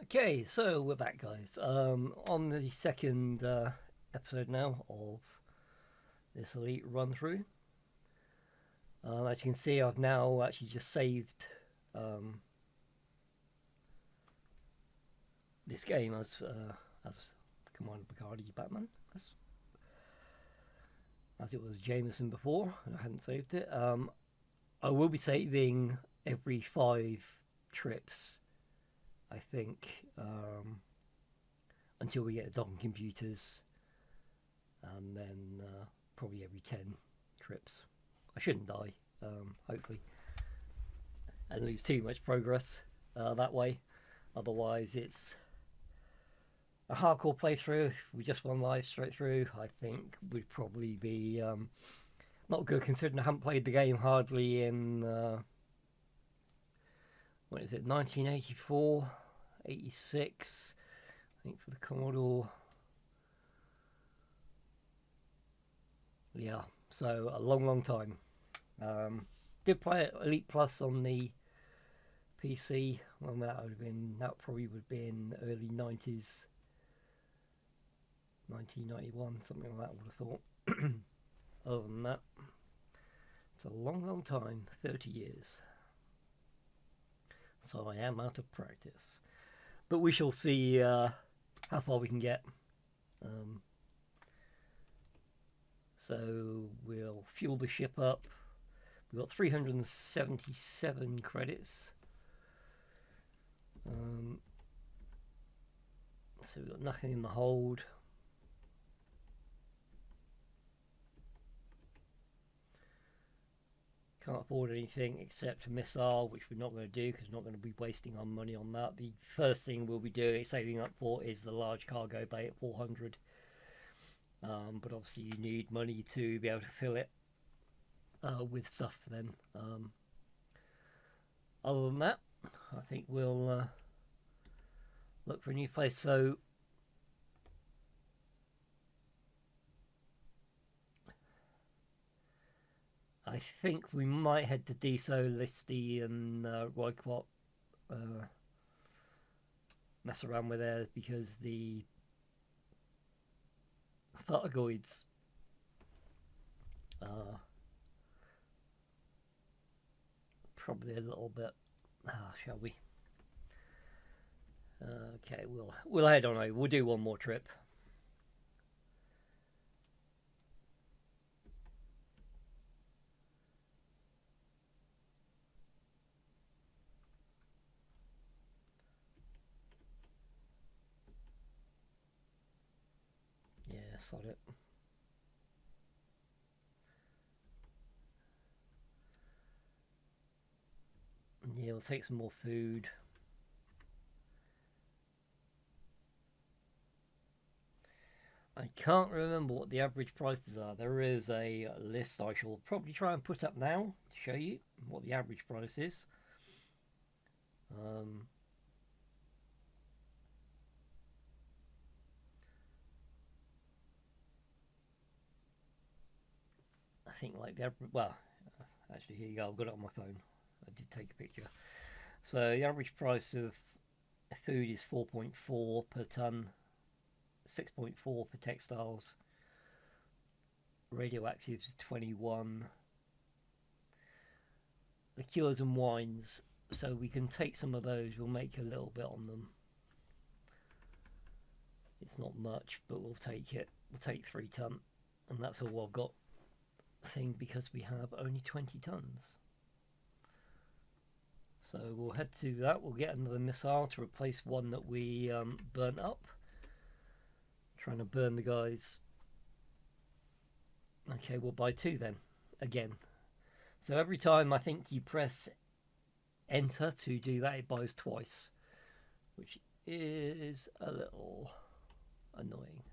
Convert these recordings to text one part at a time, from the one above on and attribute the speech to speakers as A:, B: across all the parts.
A: Okay, so we're back, guys. On the second episode now of this Elite run through. As you can see, I've now actually just saved this game as Commander Bacardi Batman, as it was Jameson before, and I hadn't saved it. I will be saving every 5 trips, I think, until we get docking computers, and then probably every 10 trips. I shouldn't die, hopefully, and lose too much progress that way. Otherwise, it's a hardcore playthrough. If we just one life straight through, I think would probably be not good, considering I haven't played the game hardly in what is it, 1984, 86, I think, for the Commodore. Yeah, so a long time. Did play it Elite Plus on the PC. Well, that probably would have been early 90s, 1991, something like that, I would have thought. Other than that, it's a long time, 30 years. So I am out of practice. But we shall see how far we can get. So we'll fuel the ship up. We've got 377 credits. So we've got nothing in the hold. Can't afford anything except a missile, which we're not going to do because we're not going to be wasting our money on that. The first thing we'll be doing, saving up for, is the large cargo bay at 400. But obviously you need money to be able to fill it with stuff then. Other than that, I think we'll look for a new place. So I think we might head to Deso, Listy, and Royquat, mess around with there, because the Thargoids probably a little bit. Shall we? Okay, we'll head on over. We'll do one more trip. Yeah, sod it. Yeah, we'll take some more food. I can't remember what the average prices are. There is a list I shall probably try and put up now to show you what the average price is. I think like the average, well, actually here you go, I've got it on my phone. I did take a picture. So the average price of food is 4.4 per ton, 6.4 for textiles, radioactives is 21, liqueurs and wines, so we can take some of those, we'll make a little bit on them. It's not much, but we'll take it. We'll take 3 ton, and that's all I've got, I think, because we have only 20 tons. So we'll head to that. We'll get another missile to replace one that we burnt up. Trying to burn the guys. Okay, we'll buy 2 then, again. So every time I think you press enter to do that, it buys twice, which is a little annoying.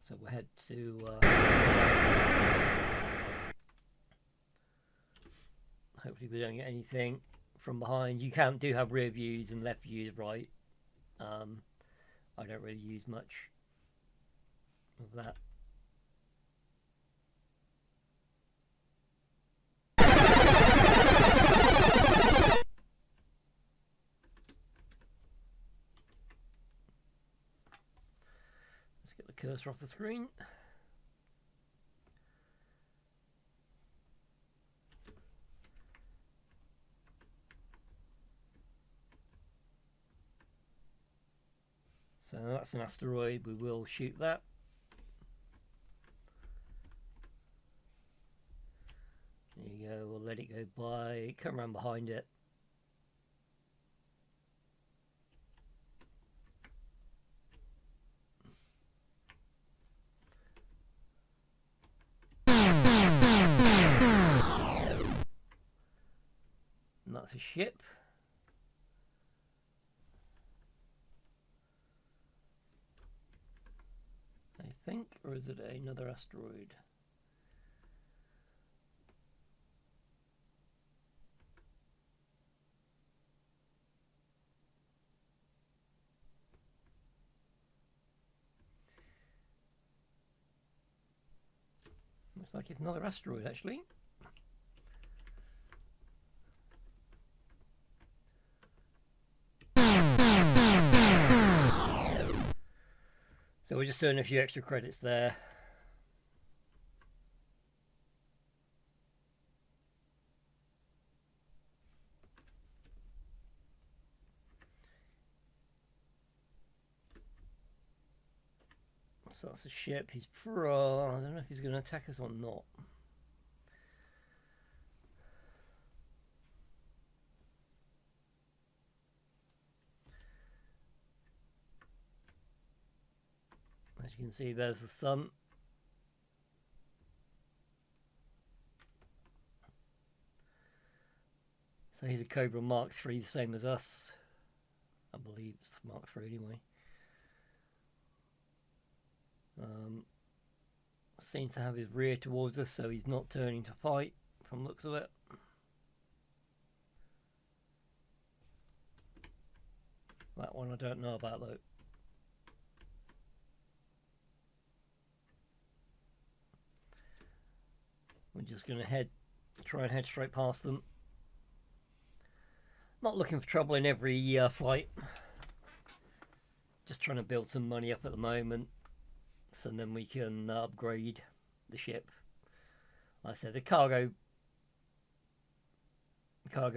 A: So we'll head to hopefully we don't get anything from behind. You do have rear views and left views, right? I don't really use much of that. get the cursor off the screen. So that's an asteroid, we will shoot that. There you go, we'll let it go by, come around behind it. And that's a ship. I think, or is it another asteroid? Looks like it's another asteroid actually. So we're just doing a few extra credits there. So that's a ship. He's pro. I don't know if he's going to attack us or not. As you can see, there's the sun. So he's a Cobra Mark III, the same as us. I believe it's Mark III anyway. Seems to have his rear towards us, so he's not turning to fight from the looks of it. That one I don't know about though. We're just going to try and head straight past them. Not looking for trouble in every flight. Just trying to build some money up at the moment, so then we can upgrade the ship. Like I said, the cargo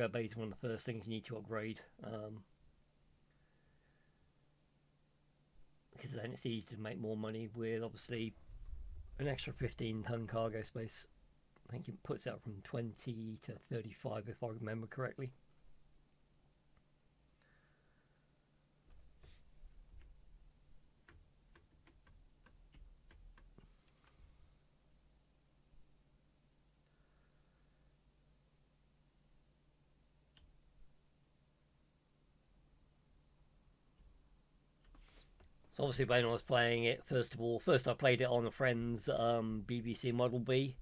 A: bay is one of the first things you need to upgrade, because then it's easy to make more money with obviously an extra 15-ton cargo space. I think it puts out from 20 to 35 if I remember correctly. So obviously when I was playing it, first I played it on a friend's BBC Model B.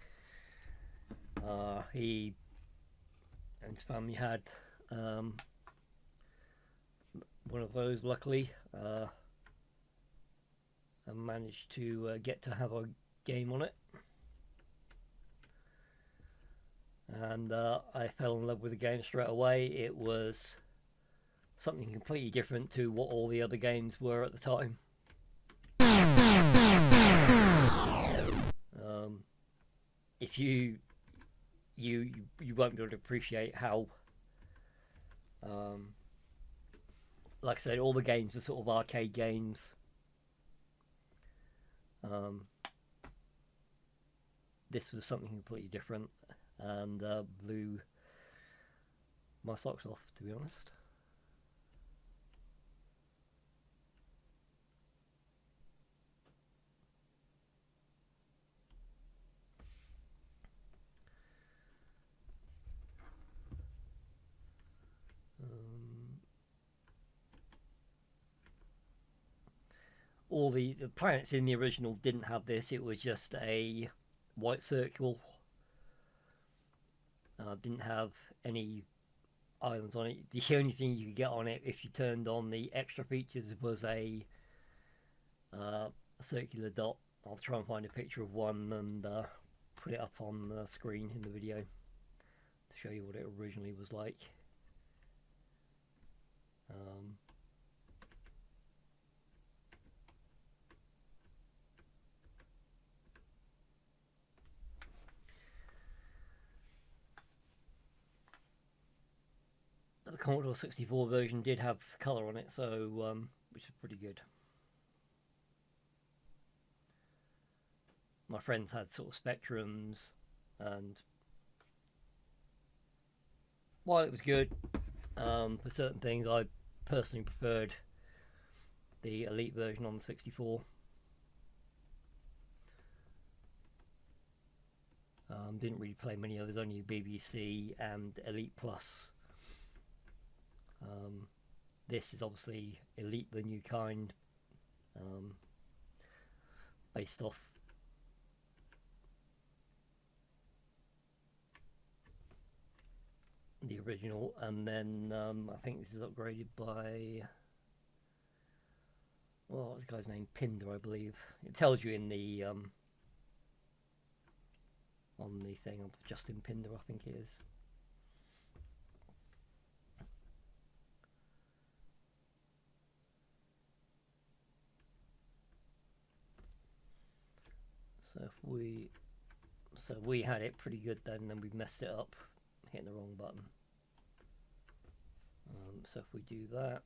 A: He and his family had one of those, luckily, and managed to get to have a game on it. And I fell in love with the game straight away. It was something completely different to what all the other games were at the time. If you won't be able to appreciate how, like I said, all the games were sort of arcade games. This was something completely different, and blew my socks off, to be honest. All the planets in the original didn't have this. It was just a white circle. Didn't have any islands on it. The only thing you could get on it if you turned on the extra features was a circular dot. I'll try and find a picture of one and put it up on the screen in the video to show you what it originally was like. Commodore 64 version did have colour on it, so which is pretty good. My friends had sort of Spectrums, and while it was good for certain things, I personally preferred the Elite version on the 64. Didn't really play many others, only BBC and Elite Plus. This is obviously Elite, the new kind, based off the original, and then I think this is upgraded by, well, what's the guy's name? Pinder, I believe. It tells you in the on the thing of Justin Pinder, I think it is. So we had it pretty good then, and then we messed it up, hitting the wrong button. So if we do that,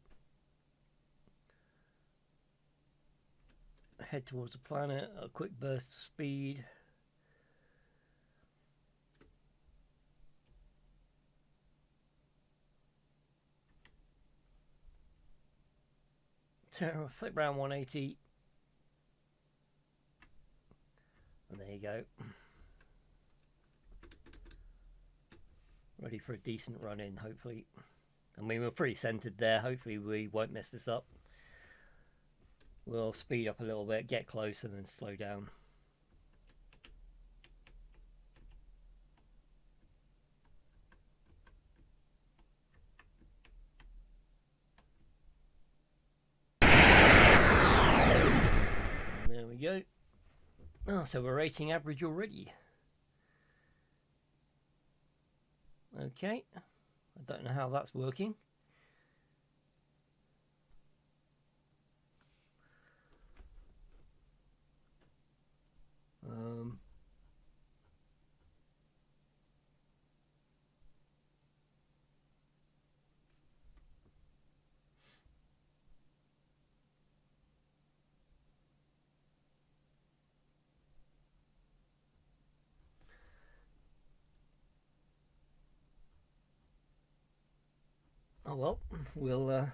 A: head towards the planet, a quick burst of speed. Flip around 180. And there you go. Ready for a decent run in, hopefully. I mean, we're pretty centered there. Hopefully we won't mess this up. We'll speed up a little bit, get close, and then slow down. There we go. Oh, so we're rating average already. Okay. I don't know how that's working. Oh well, we'll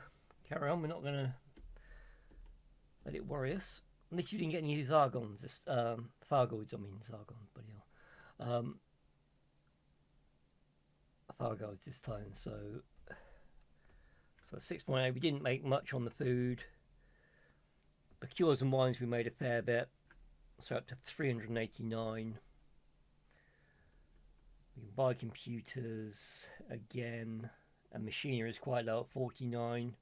A: carry on. We're not going to let it worry us. At least you didn't get any Zargons, Thargoids, I mean Zargons, bloody hell. Thargoids this time, so 6.8, we didn't make much on the food. The cures and wines we made a fair bit, so up to 389. We can buy computers again, and machinery is quite low at 49.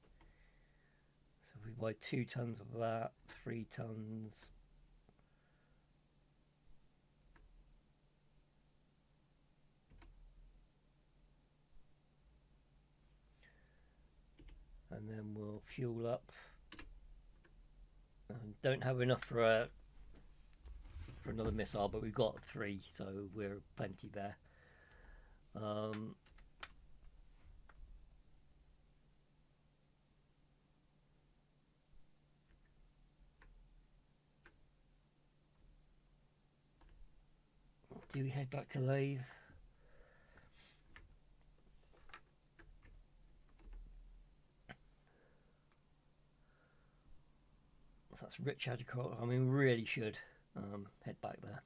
A: So if we buy 2 tons of that, 3 tons. And then we'll fuel up. Don't have enough for another missile, but we've got 3, so we're plenty there. Do we head back to Lathe? So that's rich agriculture. I mean, we really should head back there.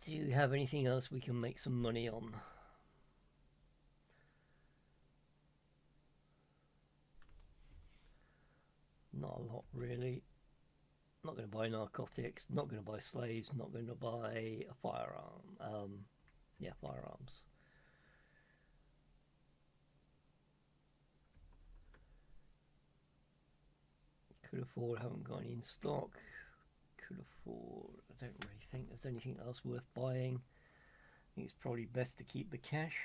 A: Do you have anything else we can make some money on? Not a lot, really. Not going to buy narcotics, not going to buy slaves, not going to buy a firearm. Yeah, firearms. Could afford, haven't got any in stock. Could afford, I don't really think there's anything else worth buying. I think it's probably best to keep the cash.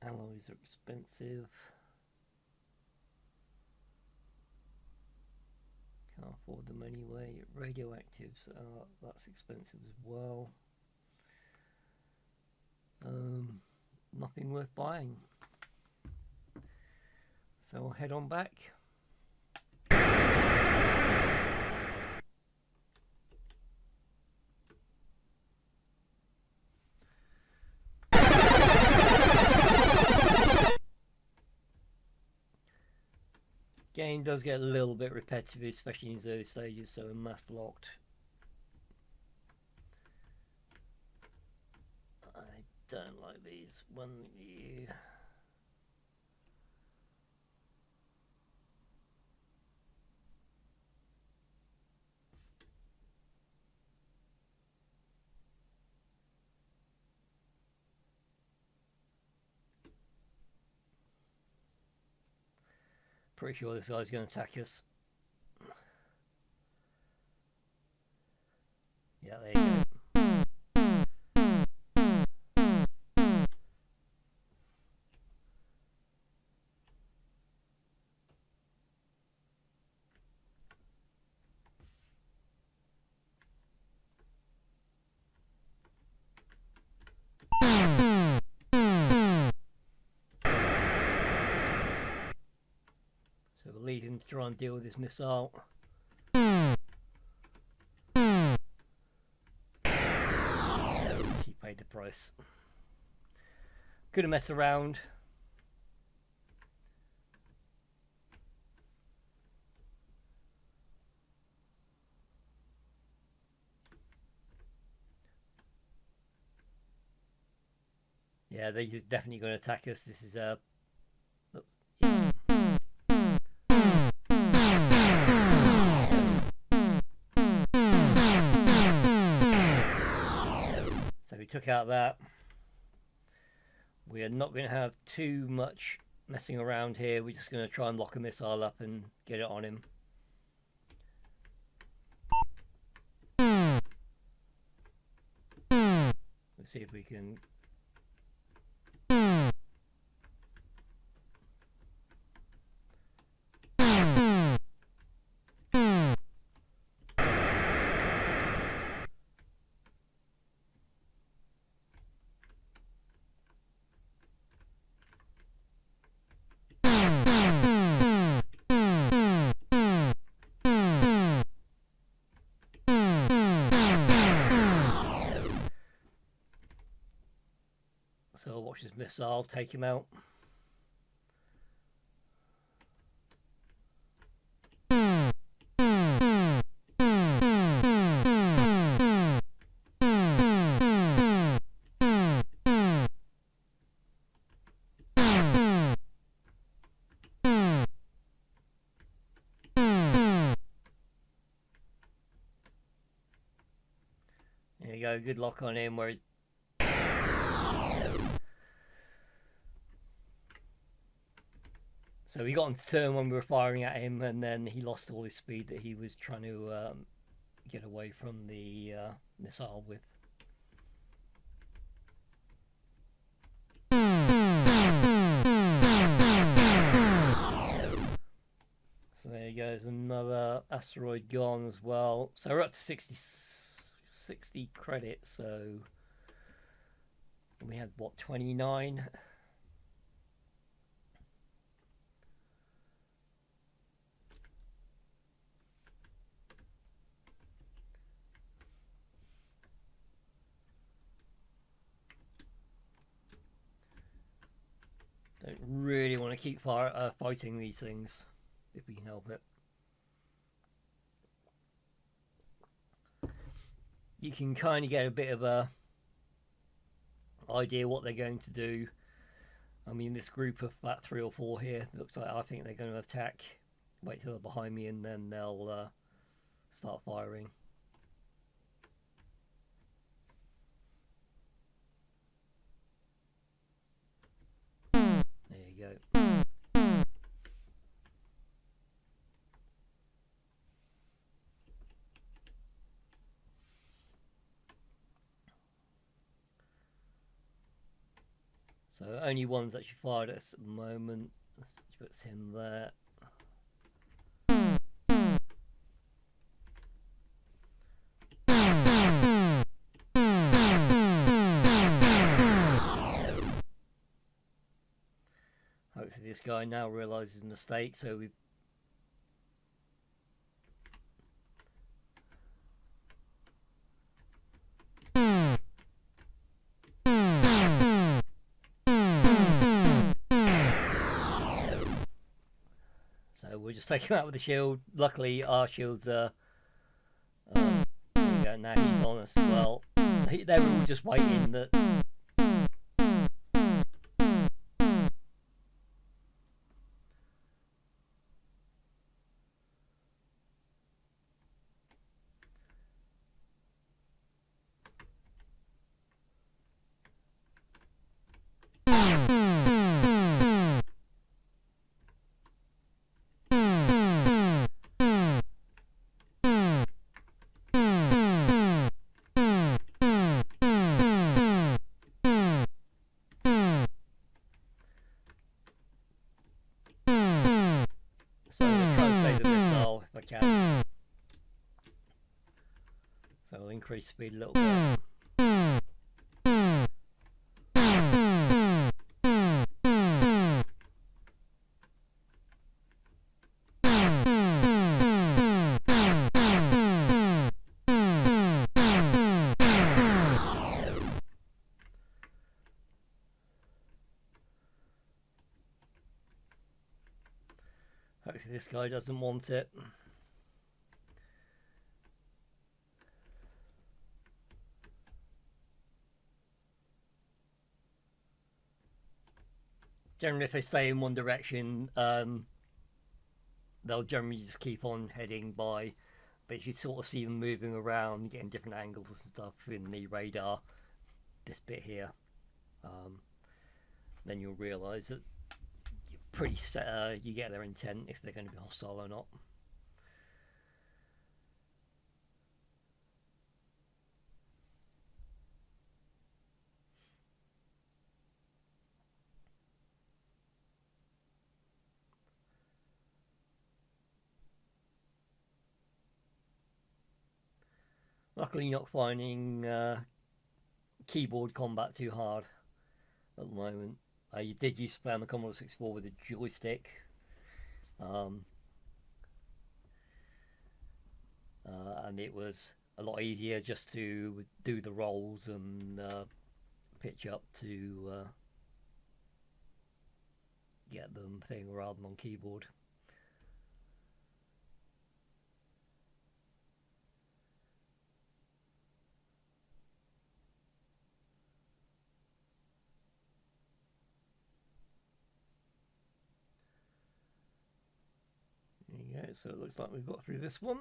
A: Alloys are expensive. Can't afford them anyway. Radioactives, that's expensive as well. Nothing worth buying. So I'll head on back. Game does get a little bit repetitive, especially in its early stages, so I'm mask locked. I don't like these. One you. Pretty sure this guy's going to attack us. Yeah, there you go. So we'll leave him to try and deal with this missile. He paid the price. Could have messed around. Yeah, they're definitely going to attack us. This is a... Yeah. So we took out that. We are not going to have too much messing around here. We're just going to try and lock a missile up and get it on him. Let's see if we can... So I'll watch this missile take him out. There you go, good lock on him where he's... So we got him to turn when we were firing at him, and then he lost all his speed that he was trying to get away from the missile with. So there goes another asteroid gone as well. So we're up to 60 credits, so we had what, 29? Don't really want to keep fighting these things if we can help it. You can kind of get a bit of a idea what they're going to do. I mean, this group of about 3 or 4 here looks like I think they're going to attack. Wait till they're behind me and then they'll start firing. There you go. So only one's actually fired at us at the moment. Let's put him there. Hopefully this guy now realises his mistake, so we we'll just take him out with the shield. Luckily our shields are there you go, now he's on us as well. So they were all just waiting that so we'll increase speed a little bit. Hopefully this guy doesn't want it. Generally, if they stay in one direction, they'll generally just keep on heading by. But if you sort of see them moving around, getting different angles and stuff in the radar, this bit here, then you'll realise that you're pretty set, you get their intent if they're going to be hostile or not. Luckily not finding keyboard combat too hard at the moment. You did used to play on the Commodore 64 with a joystick. And it was a lot easier just to do the rolls and pitch up to get them thing rather than on keyboard. There you go, so it looks like we've got through this one.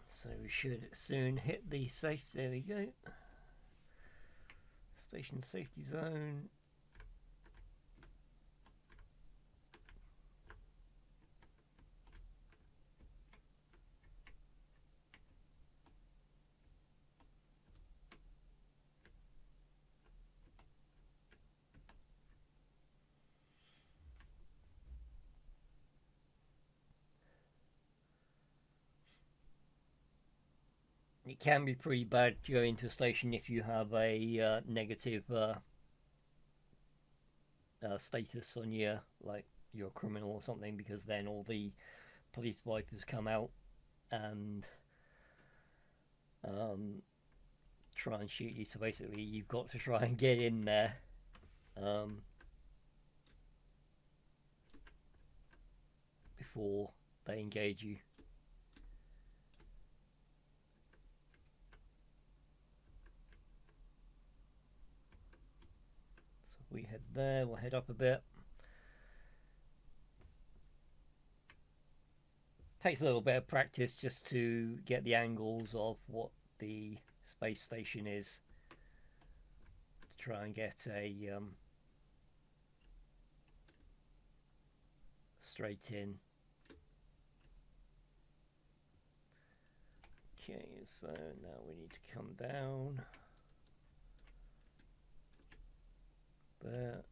A: So we should soon hit the safe. There we go. Station safety zone. It can be pretty bad to go into a station if you have a negative status on you, like you're a criminal or something, because then all the police vipers come out and try and shoot you. So basically you've got to try and get in there before they engage you. We head there, we'll head up a bit. Takes a little bit of practice just to get the angles of what the space station is, to try and get a straight in. Okay, so now we need to come down there.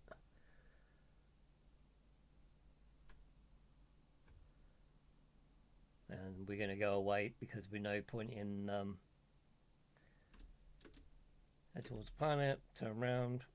A: And we're going to go away because there's no point in head towards the planet, turn around.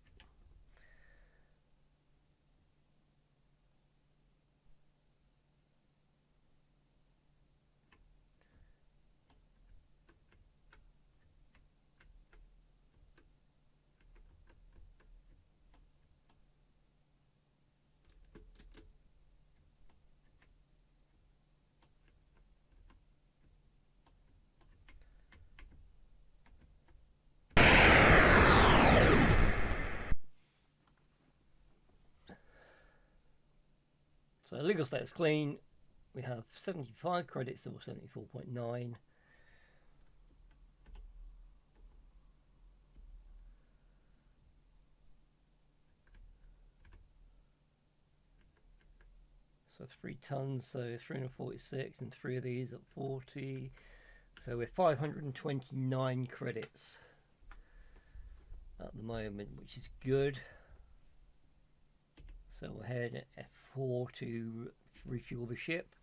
A: So legal status clean. We have 75 credits or 74.9. So 3 tons, so 346, and 3 of these at 40. So we're 529 credits at the moment, which is good. So we'll head F4 to refuel the ship.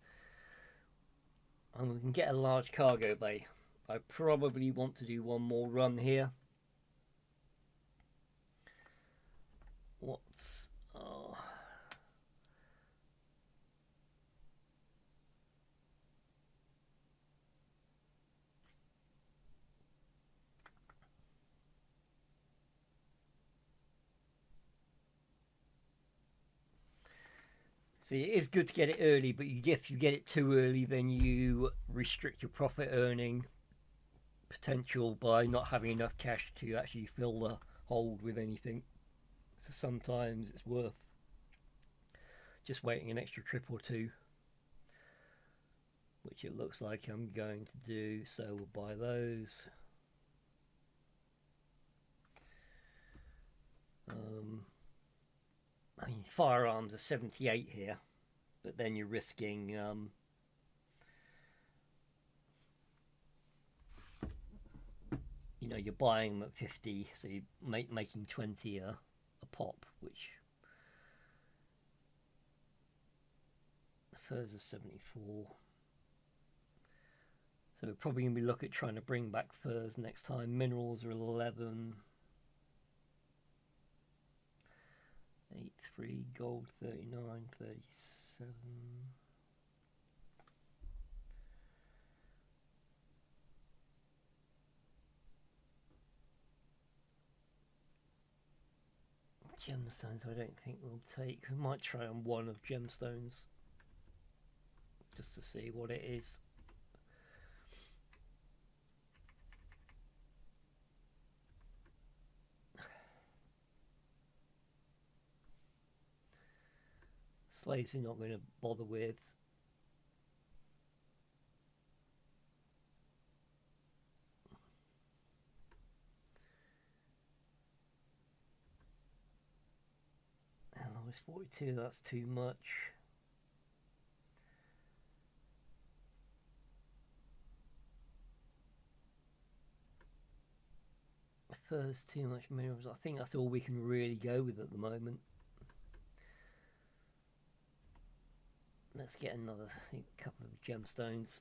A: And we can get a large cargo bay. I probably want to do one more run here. What's... See, it is good to get it early, but if you get it too early, then you restrict your profit earning potential by not having enough cash to actually fill the hold with anything. So sometimes it's worth just waiting an extra trip or two, which it looks like I'm going to do. So we'll buy those. I mean, firearms are 78 here, but then you're risking you know, you're buying them at 50, so you're making 20 a pop, which the furs are 74. So we're probably going to be looking at trying to bring back furs next time. Minerals are 11. 83, gold 39, 37. Gemstones I don't think we'll take. We might try on one of gemstones just to see what it is. Slaves we're not going to bother with. Alloys 42, that's too much. Furs too much minerals. I think that's all we can really go with at the moment. Let's get another couple of gemstones.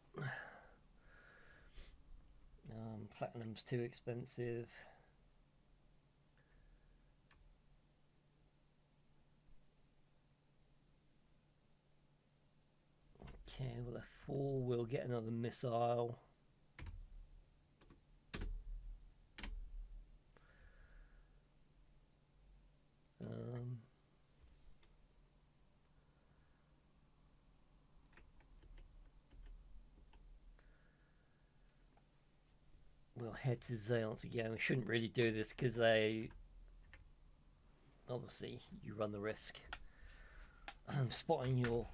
A: Platinum's too expensive. Okay, well, a 4, we'll get another missile. We'll head to Zeance again. We shouldn't really do this because they... Obviously, you run the risk. I'm spotting your...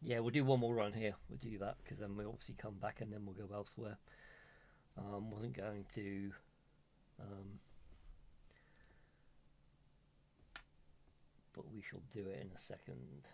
A: Yeah, we'll do one more run here. We'll do that because then we'll obviously come back and then we'll go elsewhere. Wasn't going to. But we shall do it in a second.